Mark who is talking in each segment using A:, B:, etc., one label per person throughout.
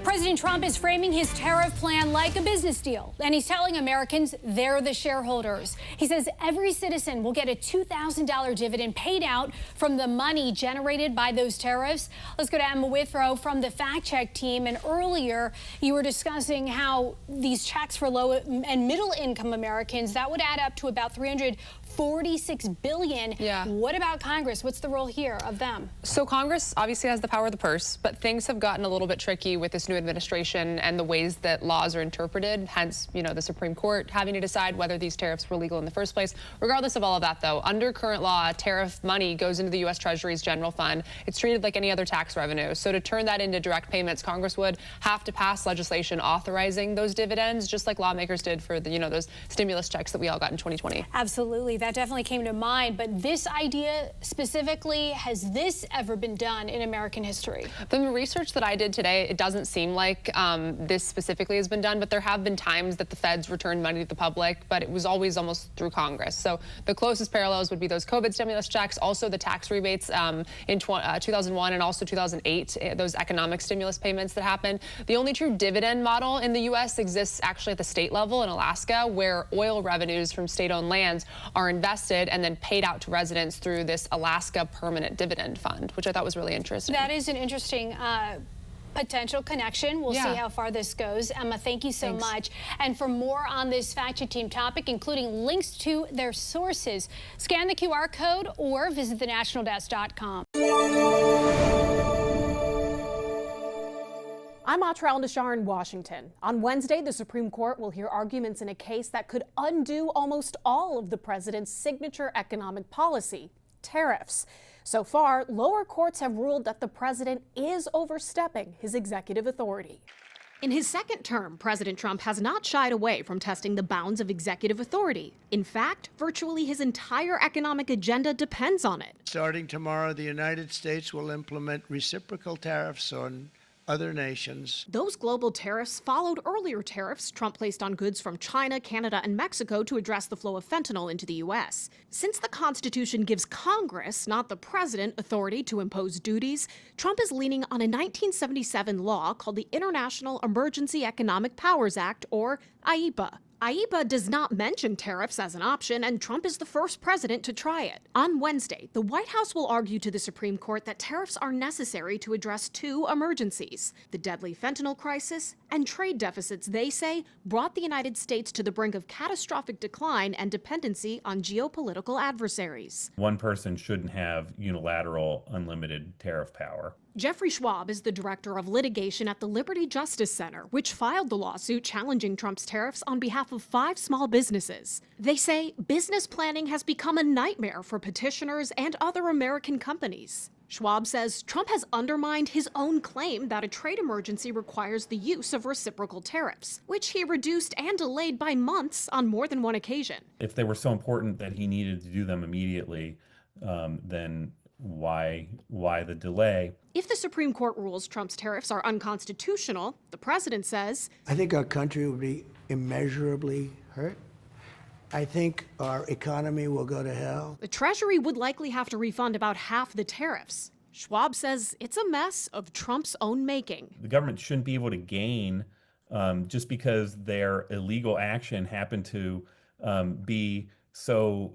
A: President Trump is framing his tariff plan like a business deal, and he's telling Americans they're the shareholders. He says every citizen will get a $2,000 dividend paid out from the money generated by those tariffs. Let's go to Emma Withrow from the Fact Check team. And earlier, you were discussing how these checks for low and middle income Americans, that would add up to about $346 billion.
B: Yeah.
A: What about Congress? What's the role here of them?
B: So Congress obviously has the power of the purse, but things have gotten a little bit tricky with this new administration and the ways that laws are interpreted, hence, the Supreme Court having to decide whether these tariffs were legal in the first place. Regardless of all of that, though, under current law, tariff money goes into the U.S. Treasury's general fund. It's treated like any other tax revenue. So to turn that into direct payments, Congress would have to pass legislation authorizing those dividends, just like lawmakers did for the, those stimulus checks that we all got in 2020.
A: Absolutely. That definitely came to mind. But this idea specifically, has this ever been done in American history?
B: From the research that I did today, it doesn't seem like this specifically has been done, but there have been times that the feds returned money to the public, but it was always almost through Congress. So the closest parallels would be those COVID stimulus checks, also the tax rebates in 2001 and also 2008, those economic stimulus payments that happened. The only true dividend model in the U.S. exists actually at the state level in Alaska, where oil revenues from state-owned lands are invested and then paid out to residents through this Alaska Permanent Dividend Fund, which I thought was really interesting.
A: That is an interesting potential connection. We'll see how far this goes. Emma, thank you so much. And for more on this Fact Check Team topic, including links to their sources, scan the QR code or visit thenationaldesk.com.
C: I'm Atrell Nashar in Washington. On Wednesday, the Supreme Court will hear arguments in a case that could undo almost all of the president's signature economic policy, tariffs. So far, lower courts have ruled that the president is overstepping his executive authority. In his second term, President Trump has not shied away from testing the bounds of executive authority. In fact, virtually his entire economic agenda depends on it.
D: Starting tomorrow, the United States will implement reciprocal tariffs on other nations.
C: Those global tariffs followed earlier tariffs Trump placed on goods from China, Canada, and Mexico to address the flow of fentanyl into the U.S. Since the Constitution gives Congress, not the president, authority to impose duties, Trump is leaning on a 1977 law called the International Emergency Economic Powers Act, or IEPA. IEPA does not mention tariffs as an option, and Trump is the first president to try it. On Wednesday, the White House will argue to the Supreme Court that tariffs are necessary to address two emergencies: the deadly fentanyl crisis and trade deficits they say brought the United States to the brink of catastrophic decline and dependency on geopolitical adversaries.
E: One person shouldn't have unilateral, unlimited tariff power.
C: Jeffrey Schwab is the director of litigation at the Liberty Justice Center, which filed the lawsuit challenging Trump's tariffs on behalf of 5 small businesses. They say business planning has become a nightmare for petitioners and other American companies. Schwab says Trump has undermined his own claim that a trade emergency requires the use of reciprocal tariffs, which he reduced and delayed by months on more than one occasion.
E: If they were so important that he needed to do them immediately, then why the delay?
C: If the Supreme Court rules Trump's tariffs are unconstitutional, the president says,
D: I think our country will be immeasurably hurt. I think our economy will go to hell.
C: The Treasury would likely have to refund about half the tariffs. Schwab says it's a mess of Trump's own making.
E: The government shouldn't be able to gain just because their illegal action happened to be so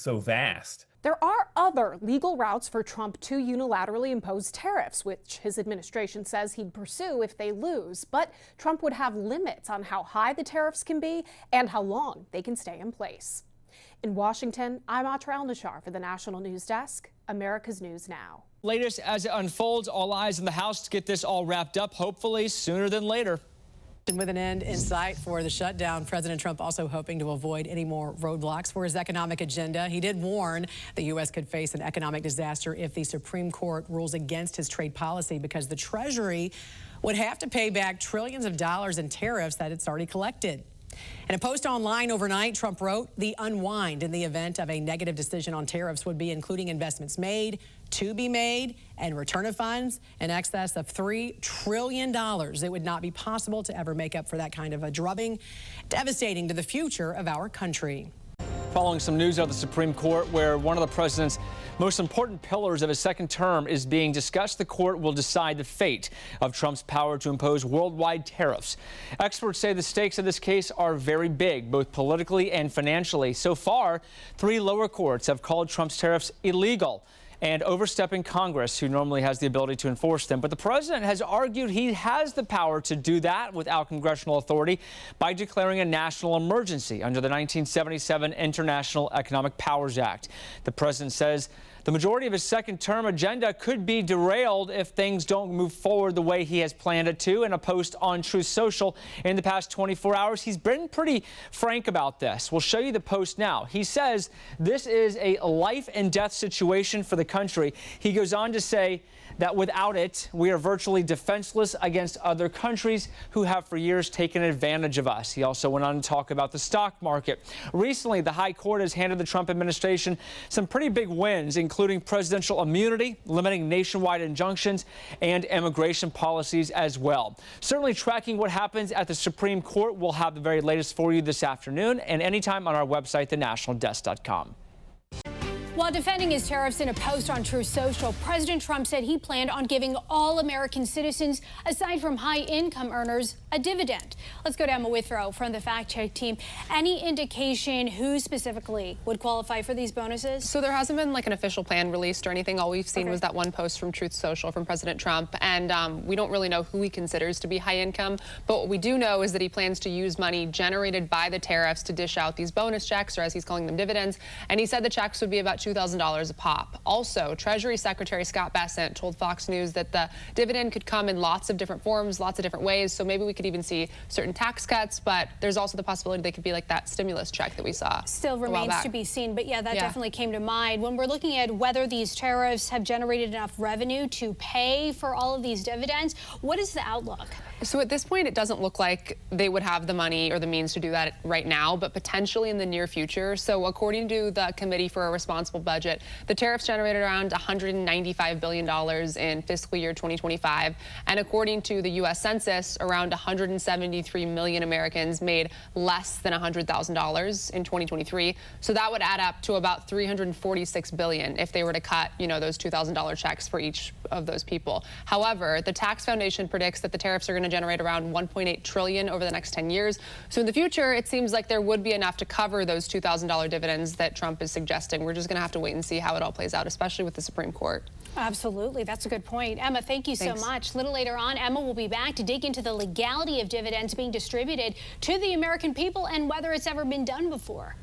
E: vast.
C: There are other legal routes for Trump to unilaterally impose tariffs, which his administration says he'd pursue if they lose. But Trump would have limits on how high the tariffs can be and how long they can stay in place. In Washington, I'm Atrell Nashar for the National News Desk, America's News Now.
F: Latest as it unfolds, all eyes in the House to get this all wrapped up, hopefully sooner than later.
G: With an end in sight for the shutdown, President Trump also hoping to avoid any more roadblocks for his economic agenda. He did warn the U.S. could face an economic disaster if the Supreme Court rules against his trade policy, because the Treasury would have to pay back trillions of dollars in tariffs that it's already collected. In a post online overnight, Trump wrote, the unwind in the event of a negative decision on tariffs would be including investments made, to be made, and return of funds in excess of $3 trillion. It would not be possible to ever make up for that kind of a drubbing, devastating to the future of our country.
F: Following some news out of the Supreme Court, where one of the president's most important pillars of his second term is being discussed. The court will decide the fate of Trump's power to impose worldwide tariffs. Experts say the stakes of this case are very big, both politically and financially. So far, 3 lower courts have called Trump's tariffs illegal and overstepping Congress, who normally has the ability to enforce them. But the president has argued he has the power to do that without congressional authority by declaring a national emergency under the 1977 International Economic Powers Act. The president says the majority of his second-term agenda could be derailed if things don't move forward the way he has planned it to. In a post on Truth Social in the past 24 hours, he's been pretty frank about this. We'll show you the post now. He says this is a life-and-death situation for the country. He goes on to say that without it, we are virtually defenseless against other countries who have for years taken advantage of us. He also went on to talk about the stock market. Recently, the High Court has handed the Trump administration some pretty big wins, including presidential immunity, limiting nationwide injunctions, and immigration policies as well. Certainly tracking what happens at the Supreme Court. We'll have the very latest for you this afternoon and anytime on our website, thenationaldesk.com.
A: While defending his tariffs in a post on Truth Social, President Trump said he planned on giving all American citizens, aside from high-income earners, a dividend. Let's go to Emma Withrow from the Fact Check team. Any indication who specifically would qualify for these bonuses?
B: So there hasn't been like an official plan released or anything. All we've seen was that one post from Truth Social from President Trump. And we don't really know who he considers to be high income. But what we do know is that he plans to use money generated by the tariffs to dish out these bonus checks, or as he's calling them, dividends. And he said the checks would be about $2,000 a pop. Also, Treasury Secretary Scott Bessent told Fox News that the dividend could come in lots of different forms, lots of different ways. So maybe we could even see certain tax cuts, but there's also the possibility they could be like that stimulus check that we saw.
A: Still remains to be seen, but yeah, that definitely came to mind. When we're looking at whether these tariffs have generated enough revenue to pay for all of these dividends, what is the outlook?
B: So at this point, it doesn't look like they would have the money or the means to do that right now, but potentially in the near future. So according to the Committee for a Responsible Budget, the tariffs generated around $195 billion in fiscal year 2025. And according to the U.S. Census, around 173 million Americans made less than $100,000 in 2023. So that would add up to about $346 billion if they were to cut, those $2,000 checks for each of those people. However, the Tax Foundation predicts that the tariffs are going to generate around $1.8 trillion over the next 10 years. So in the future, it seems like there would be enough to cover those $2,000 dividends that Trump is suggesting. We're just going to have to wait and see how it all plays out, especially with the Supreme Court.
A: Absolutely. That's a good point. Emma, thank you so much. A little later on, Emma will be back to dig into the legality of dividends being distributed to the American people and whether it's ever been done before.